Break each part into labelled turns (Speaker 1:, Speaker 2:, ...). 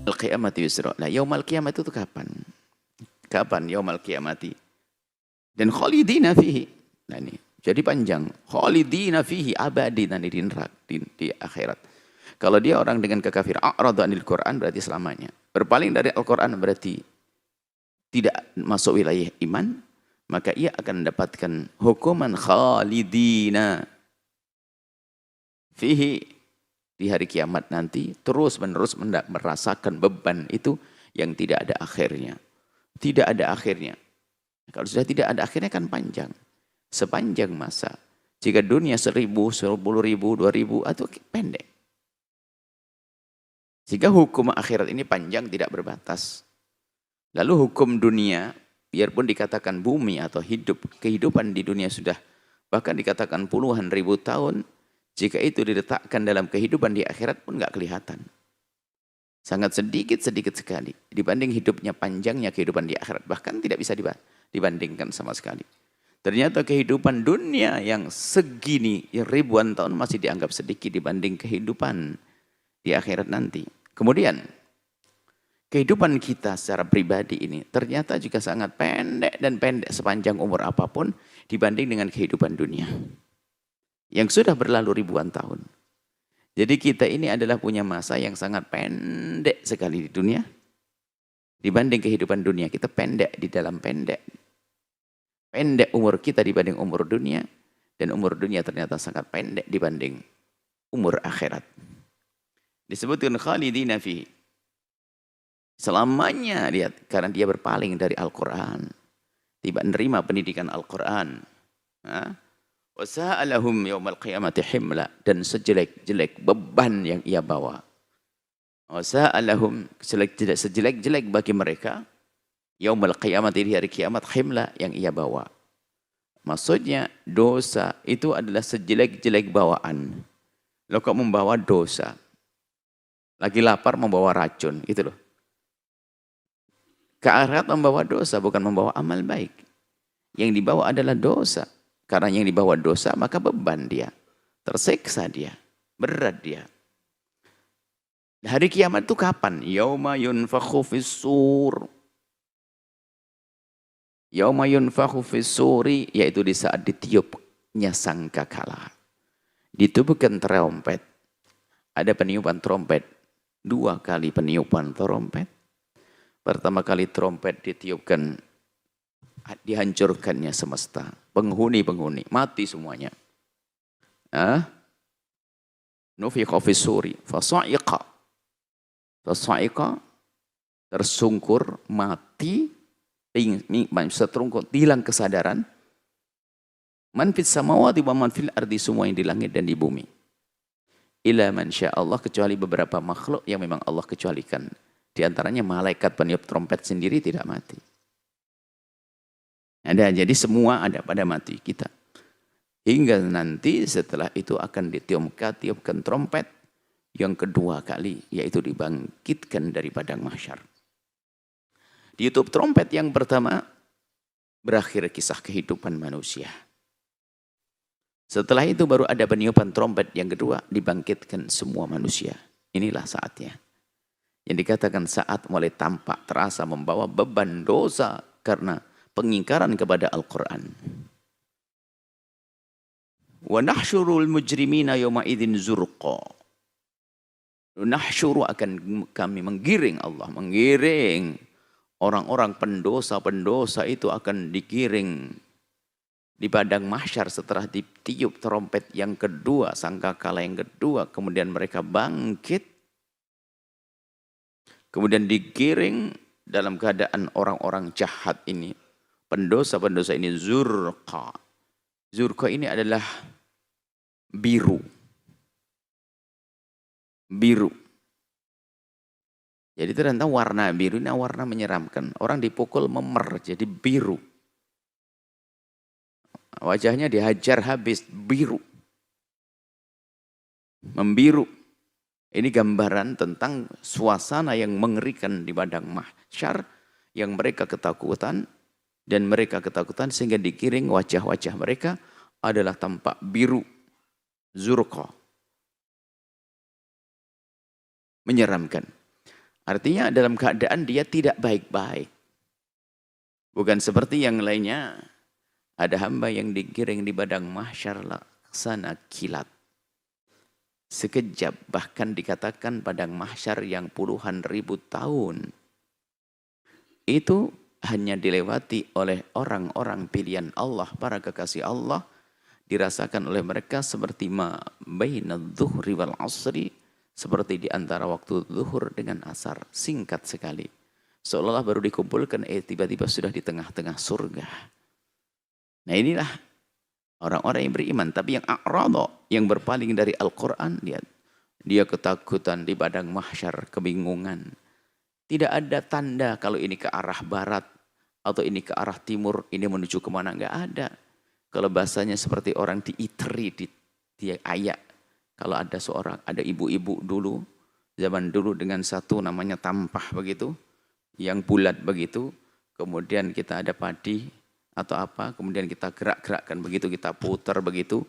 Speaker 1: Al-qiyamati yusra. Nah, yaumul qiyamah itu kapan? Kapan yaumul qiyamati? Dan khalidina fihi. Nah ini, jadi panjang. Khalidina fihi abadi nanti di neraka, di akhirat. Kalau dia orang dengan kekafiran, a'radu anil Quran berarti selamanya. Berpaling dari Al-Quran berarti tidak masuk wilayah iman, maka ia akan mendapatkan hukuman khalidina fihi di hari kiamat nanti, terus-menerus merasakan beban itu yang tidak ada akhirnya. Tidak ada akhirnya. Kalau sudah tidak ada akhirnya kan panjang. Sepanjang masa. Jika dunia 1000, 10.000, 2000 atau pendek. Jika hukum akhirat ini panjang tidak berbatas. Lalu hukum dunia, biarpun dikatakan bumi atau kehidupan di dunia sudah bahkan dikatakan puluhan ribu tahun, jika itu diletakkan dalam kehidupan di akhirat pun nggak kelihatan. Sangat sedikit sekali dibanding hidupnya panjangnya kehidupan di akhirat. Bahkan tidak bisa dibandingkan sama sekali. Ternyata kehidupan dunia yang segini, yang ribuan tahun masih dianggap sedikit dibanding kehidupan di akhirat nanti. Kemudian, kehidupan kita secara pribadi ini ternyata juga sangat pendek dan pendek sepanjang umur apapun dibanding dengan kehidupan dunia. Yang sudah berlalu ribuan tahun. Jadi kita ini adalah punya masa yang sangat pendek sekali di dunia. Dibanding kehidupan dunia, kita pendek di dalam pendek. Pendek umur kita dibanding umur dunia. Dan umur dunia ternyata sangat pendek dibanding umur akhirat. Disebutkan khalidina fihi. Selamanya lihat, karena dia berpaling dari Al-Quran. Tidak menerima pendidikan Al-Quran. Wasa'alahum yawmal qiyamati himla. Dan sejelek-jelek beban yang ia bawa. Wasa'alahum sejelek-jelek bagi mereka. Yawmal qiyamati di hari kiamat himla yang ia bawa. Maksudnya dosa itu adalah sejelek-jelek bawaan. Lo kok membawa dosa? Lagi lapar membawa racun, gitu loh. Ke akhirat membawa dosa, bukan membawa amal baik. Yang dibawa adalah dosa. Karena yang dibawa dosa, maka beban dia. Tersiksa dia. Berat dia. Hari kiamat itu kapan? Yauma yunfakhu fis-sur. Yauma yunfakhu fis-suri, yaitu di saat ditiupnya sangkakala. Ditiupkan trompet. Ada peniupan trompet. 2 kali peniupan trompet. Pertama kali trompet ditiupkan, dihancurkannya semesta. Penghuni, mati semuanya. Nufikha fis-suri, fasa'iqa. Fasa'iqa, tersungkur, mati, seterungkur, hilang kesadaran. Man fis samawati wa man fil ardi, semua yang di langit dan di bumi. Ila man sya'allah, kecuali beberapa makhluk yang memang Allah kecualikan. Di antaranya malaikat peniup trompet sendiri tidak mati. Ada, jadi semua ada pada mati kita. Hingga nanti setelah itu akan ditiupkan trompet yang kedua kali, yaitu dibangkitkan dari padang mahsyar. Ditiup trompet yang pertama, berakhir kisah kehidupan manusia. Setelah itu baru ada peniupan trompet yang kedua, dibangkitkan semua manusia. Inilah saatnya. Yang dikatakan saat mulai tampak terasa membawa beban dosa karena pengingkaran kepada Al-Quran. Wa nahsyurul mujrimina yawma idzin zurqa. Nahsyuru, akan kami menggiring Allah, menggiring orang-orang pendosa-pendosa itu akan digiring di padang mahsyar setelah ditiup trompet yang kedua, sangkakala yang kedua, kemudian mereka bangkit, kemudian digiring dalam keadaan orang-orang jahat ini, pendosa-pendosa ini zurqa. Zurqa ini adalah biru. Biru. Jadi ternyata warna biru ini warna menyeramkan. Orang dipukul memer jadi biru. Wajahnya dihajar habis, biru. Membiru. Ini gambaran tentang suasana yang mengerikan di padang mahsyar, yang mereka ketakutan, dan mereka ketakutan sehingga dikiring wajah-wajah mereka adalah tampak biru, zurqa. Menyeramkan. Artinya dalam keadaan dia tidak baik-baik. Bukan seperti yang lainnya, ada hamba yang digiring di padang mahsyar laksana kilat. Sekejap, bahkan dikatakan padang mahsyar yang puluhan ribu tahun. Itu hanya dilewati oleh orang-orang pilihan Allah, para kekasih Allah. Dirasakan oleh mereka seperti ma baina dhuhri wal asri, seperti di antara waktu zuhur dengan asar, singkat sekali. Seolah-olah baru dikumpulkan, tiba-tiba sudah di tengah-tengah surga. Nah inilah orang-orang yang beriman. Tapi yang a'rada, yang berpaling dari Al-Quran, dia ketakutan di padang mahsyar, kebingungan. Tidak ada tanda kalau ini ke arah barat, atau ini ke arah timur, ini menuju kemana, enggak ada. Kalau bahasanya seperti orang diiteri, di ayak. Kalau ada ada ibu-ibu dulu, zaman dulu dengan satu namanya tampah begitu, yang bulat begitu, kemudian kita ada padi atau apa, kemudian kita gerak-gerakkan begitu, kita putar begitu.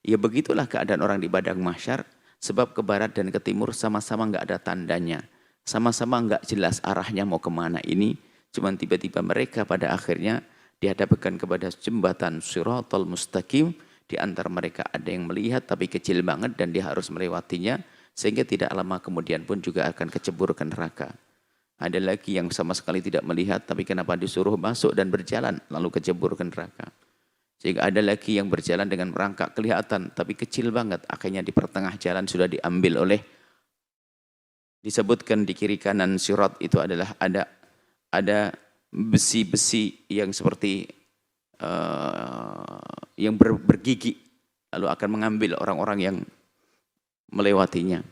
Speaker 1: Ya begitulah keadaan orang di padang mahsyar, sebab ke barat dan ke timur sama-sama enggak ada tandanya. Sama-sama enggak jelas arahnya mau kemana ini, cuman tiba-tiba mereka pada akhirnya dihadapkan kepada jembatan Shiratal Mustaqim. Di antara mereka ada yang melihat tapi kecil banget dan dia harus melewatinya, sehingga tidak lama kemudian pun juga akan kecebur ke neraka. Ada lagi yang sama sekali tidak melihat tapi kenapa disuruh masuk dan berjalan lalu kecebur ke neraka. Sehingga ada lagi yang berjalan dengan merangkak kelihatan tapi kecil banget, akhirnya di pertengah jalan sudah diambil oleh, disebutkan di kiri kanan sirat itu adalah ada besi-besi yang seperti yang bergigi, lalu akan mengambil orang-orang yang melewatinya.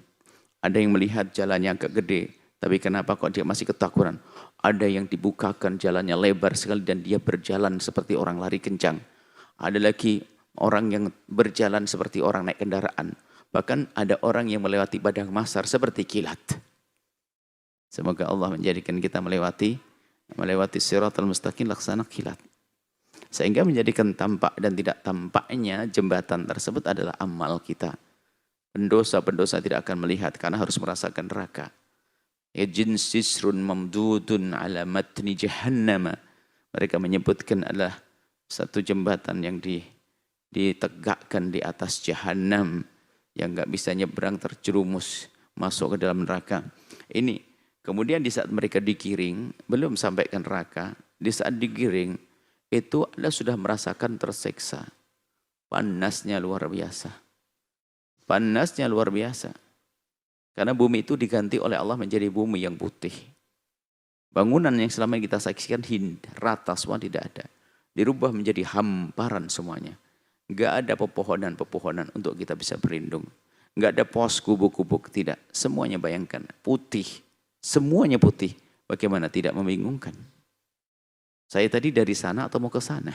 Speaker 1: Ada yang melihat jalannya agak gede, tapi kenapa kok dia masih ketakutan? Ada yang dibukakan jalannya lebar sekali dan dia berjalan seperti orang lari kencang. Ada lagi orang yang berjalan seperti orang naik kendaraan. Bahkan ada orang yang melewati padang mahsyar seperti kilat. Semoga Allah menjadikan kita melewati Shiratal Mustaqim laksana kilat. Sehingga menjadikan tampak dan tidak tampaknya jembatan tersebut adalah amal kita. Pendosa-pendosa tidak akan melihat karena harus merasakan neraka. Yajin sisrun mamdudun ala matni jahannam. Mereka menyebutkan adalah satu jembatan yang ditegakkan di atas jahannam, yang enggak bisa nyebrang, terjerumus masuk ke dalam neraka. Ini kemudian di saat mereka digiring, belum sampai ke neraka, di saat digiring itu Anda sudah merasakan tersiksa. Panasnya luar biasa. Panasnya luar biasa. Karena bumi itu diganti oleh Allah menjadi bumi yang putih. Bangunan yang selama ini kita saksikan rata semua tidak ada. Dirubah menjadi hamparan semuanya. Enggak ada pepohonan-pepohonan untuk kita bisa berlindung. Enggak ada pos gubuk-gubuk, tidak. Semuanya bayangkan, putih. Semuanya putih. Bagaimana tidak membingungkan? Saya tadi dari sana atau mau ke sana?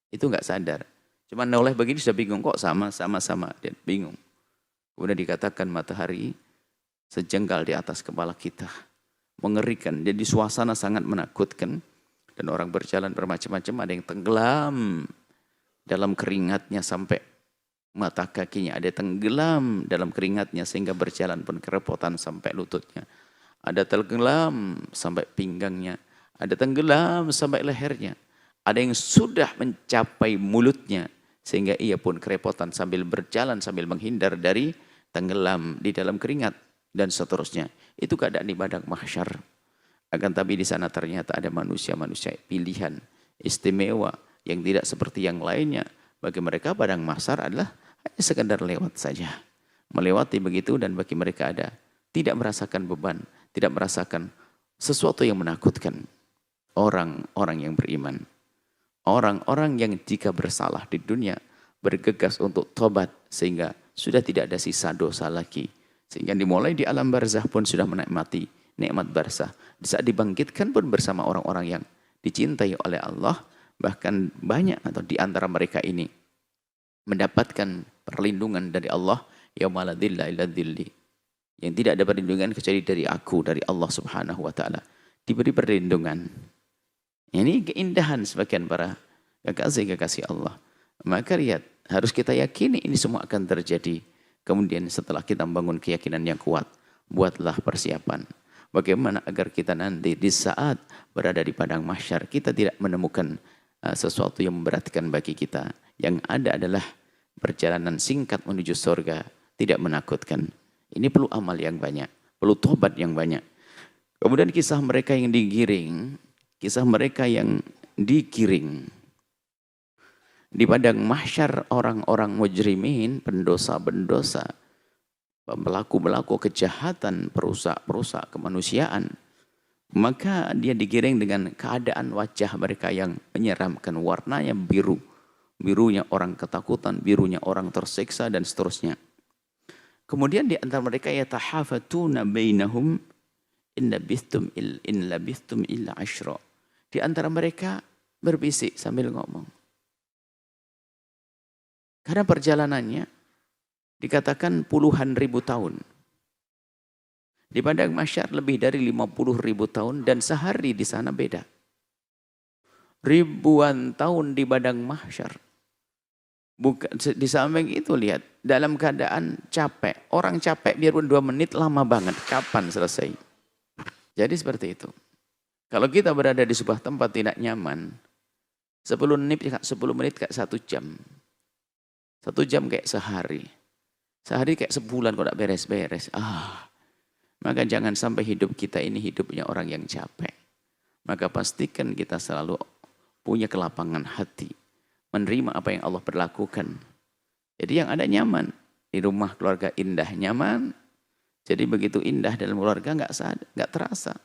Speaker 1: Itu enggak sadar. Cuma noleh begini sudah bingung, kok sama-sama dan bingung. Kemudian dikatakan matahari sejengkal di atas kepala kita. Mengerikan. Jadi suasana sangat menakutkan. Dan orang berjalan bermacam-macam. Ada yang tenggelam dalam keringatnya sampai mata kakinya. Ada tenggelam dalam keringatnya sehingga berjalan pun kerepotan sampai lututnya. Ada tenggelam sampai pinggangnya. Ada tenggelam sampai lehernya. Ada yang sudah mencapai mulutnya. Sehingga ia pun kerepotan sambil berjalan, sambil menghindar dari tenggelam di dalam keringat. Dan seterusnya. Itu keadaan di padang mahsyar. Akan tapi di sana ternyata ada manusia-manusia pilihan. Istimewa. Yang tidak seperti yang lainnya. Bagi mereka padang mahsyar adalah hanya sekedar lewat saja. Melewati begitu dan bagi mereka ada. Tidak merasakan beban. Tidak merasakan sesuatu yang menakutkan. Orang-orang yang beriman. Orang-orang yang jika bersalah di dunia bergegas untuk tobat sehingga sudah tidak ada sisa dosa lagi. Sehingga dimulai di alam barzah pun sudah menikmati nikmat barzah. Di saat dibangkitkan pun bersama orang-orang yang dicintai oleh Allah. Bahkan banyak atau di antara mereka ini mendapatkan perlindungan dari Allah. Yauma la dhilla illa dhilli. Yang tidak ada perlindungan kecuali dari aku, dari Allah Subhanahu wa taala. Diberi perlindungan. Ini keindahan sebagian para kekasih-kekasih Allah. Maka lihat, harus kita yakini ini semua akan terjadi. Kemudian setelah kita membangun keyakinan yang kuat, buatlah persiapan. Bagaimana agar kita nanti di saat berada di padang mahsyar kita tidak menemukan sesuatu yang memberatkan bagi kita. Yang ada adalah perjalanan singkat menuju surga, tidak menakutkan. Ini perlu amal yang banyak, perlu tobat yang banyak. Kemudian kisah mereka yang digiring, kisah mereka yang digiring. Di padang mahsyar orang-orang mujrimin, pendosa-pendosa, pelaku-pelaku kejahatan, perusak-perusak kemanusiaan, maka dia digiring dengan keadaan wajah mereka yang menyeramkan, warnanya biru. Birunya orang ketakutan, birunya orang tersiksa dan seterusnya. Kemudian di antara mereka yatahafatuna bainahum in labithtum illa ashra. Di antara mereka berbisik sambil ngomong. Karena perjalanannya dikatakan puluhan ribu tahun. Di padang mahsyar lebih dari 50.000 tahun dan sehari di sana beda. Ribuan tahun di padang mahsyar. Bukan, di samping itu lihat, dalam keadaan capek. Orang capek biarpun 2 menit lama banget. Kapan selesai? Jadi seperti itu. Kalau kita berada di sebuah tempat tidak nyaman, 10 menit kayak 1 jam. 1 jam kayak sehari. Sehari kayak sebulan kalau tidak beres-beres. Maka jangan sampai hidup kita ini hidupnya orang yang capek. Maka pastikan kita selalu punya kelapangan hati. Menerima apa yang Allah berlakukan. Jadi yang ada nyaman. Di rumah keluarga indah nyaman. Jadi begitu indah dalam keluarga nggak terasa.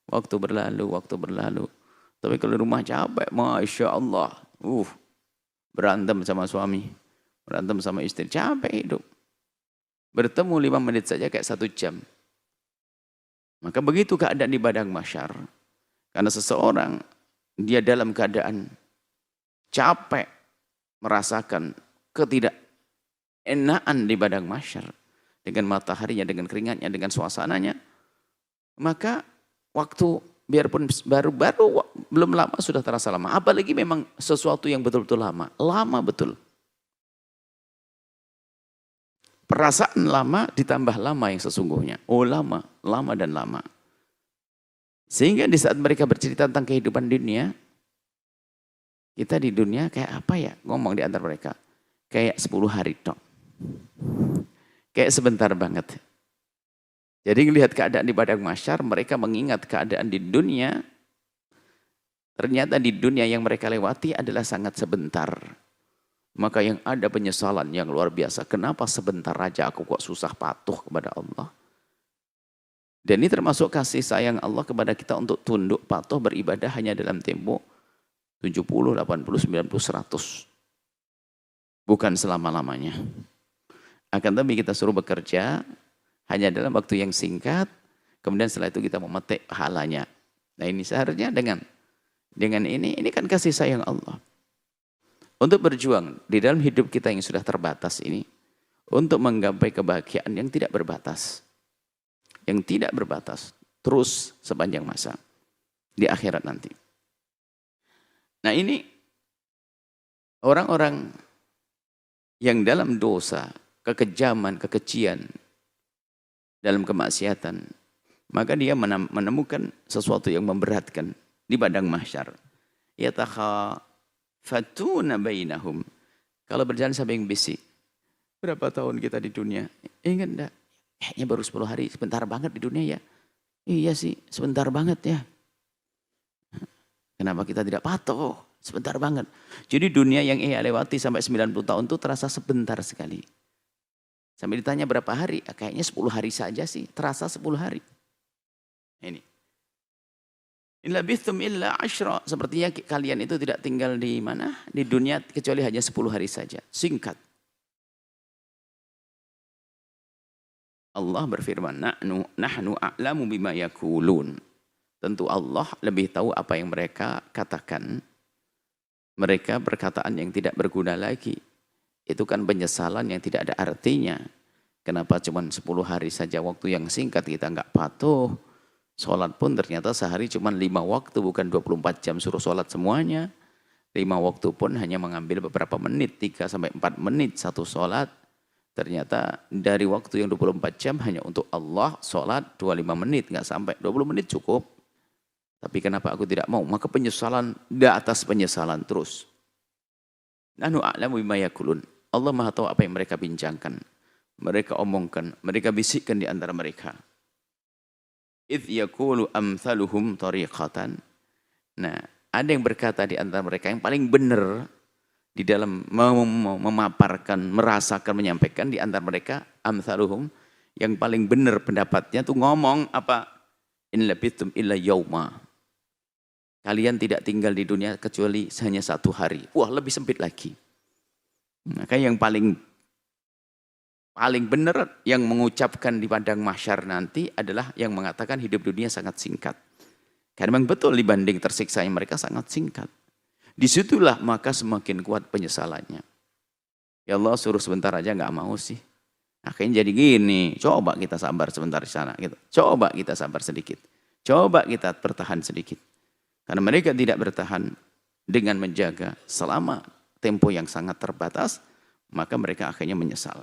Speaker 1: Waktu berlalu. Tapi kalau di rumah capek, Masya Allah. Berantem sama suami. Berantem sama istri, capek hidup. Bertemu 5 menit saja kayak 1 jam. Maka begitu keadaan di padang mahsyar. Karena seseorang, dia dalam keadaan capek, merasakan ketidakenaan di padang mahsyar. Dengan mataharinya, dengan keringatnya, dengan suasananya. Maka waktu biarpun baru-baru belum lama sudah terasa lama. Apalagi memang sesuatu yang betul-betul lama. Lama betul. Perasaan lama ditambah lama yang sesungguhnya. Lama dan lama. Sehingga di saat mereka bercerita tentang kehidupan dunia, kita di dunia kayak apa ya? Ngomong di antara mereka. Kayak 10 hari tok. Kayak sebentar banget. Jadi melihat keadaan di padang mahsyar, mereka mengingat keadaan di dunia. Ternyata di dunia yang mereka lewati adalah sangat sebentar. Maka yang ada penyesalan yang luar biasa. Kenapa sebentar aja aku kok susah patuh kepada Allah? Dan ini termasuk kasih sayang Allah kepada kita untuk tunduk patuh beribadah hanya dalam tempo 70, 80, 90, 100. Bukan selama-lamanya. Akan tapi kita suruh bekerja hanya dalam waktu yang singkat. Kemudian setelah itu kita memetik pahalanya. Nah ini seharusnya dengan ini kan kasih sayang Allah. Untuk berjuang di dalam hidup kita yang sudah terbatas ini. Untuk menggapai kebahagiaan yang tidak berbatas. Yang tidak berbatas. Terus sepanjang masa. Di akhirat nanti. Nah ini. Orang-orang yang dalam dosa. Kekejaman, kekejian. Dalam kemaksiatan. Maka dia menemukan sesuatu yang memberatkan. Di padang mahsyar. Fatuna bainahum. Kalau berjalan sampai yang bisik. Berapa tahun kita di dunia? Ingat enggak? Kayaknya baru 10 hari. Sebentar banget di dunia ya. Iya sih, sebentar banget ya. Kenapa kita tidak patuh? Sebentar banget. Jadi dunia yang ia lewati sampai 90 tahun itu terasa sebentar sekali. Sampai ditanya berapa hari? Kayaknya 10 hari saja sih. Terasa 10 hari. Ini. In labithtum illa ashra. Sepertinya kalian itu tidak tinggal di mana? Di dunia kecuali hanya 10 hari saja. Singkat. Allah berfirman, nahnu a'lamu bima yakulun. Tentu Allah lebih tahu apa yang mereka katakan. Mereka perkataan yang tidak berguna lagi. Itu kan penyesalan yang tidak ada artinya. Kenapa cuma 10 hari saja waktu yang singkat kita enggak patuh. Sholat pun ternyata sehari cuma 5 waktu, bukan 24 jam suruh sholat semuanya. 5 waktu pun hanya mengambil beberapa menit, 3-4 menit satu sholat. Ternyata dari waktu yang 24 jam hanya untuk Allah, sholat 25 menit, nggak sampai 20 menit cukup. Tapi kenapa aku tidak mau? Maka penyesalan di atas penyesalan terus. Nahnu a'lamu bima yaqulun. Allah Maha tahu apa yang mereka bincangkan, mereka omongkan, mereka bisikkan di antara mereka. Idh yaqulu amthaluhum tariqatan. Nah, ada yang berkata di antara mereka yang paling benar di dalam memaparkan, merasakan, menyampaikan di antara mereka, amthaluhum, yang paling benar pendapatnya tuh ngomong apa? In labithum illa yauma. Kalian tidak tinggal di dunia kecuali hanya 1 hari. Wah, lebih sempit lagi. Maka yang paling benar yang mengucapkan di padang mahsyar nanti adalah yang mengatakan hidup dunia sangat singkat. Karena memang betul dibanding tersiksa yang mereka sangat singkat. Disitulah maka semakin kuat penyesalannya. Ya Allah, suruh sebentar aja nggak mau sih. Akhirnya jadi gini, coba kita sabar sebentar di sana. Gitu. Coba kita sabar sedikit. Coba kita bertahan sedikit. Karena mereka tidak bertahan dengan menjaga selama tempo yang sangat terbatas, maka mereka akhirnya menyesal.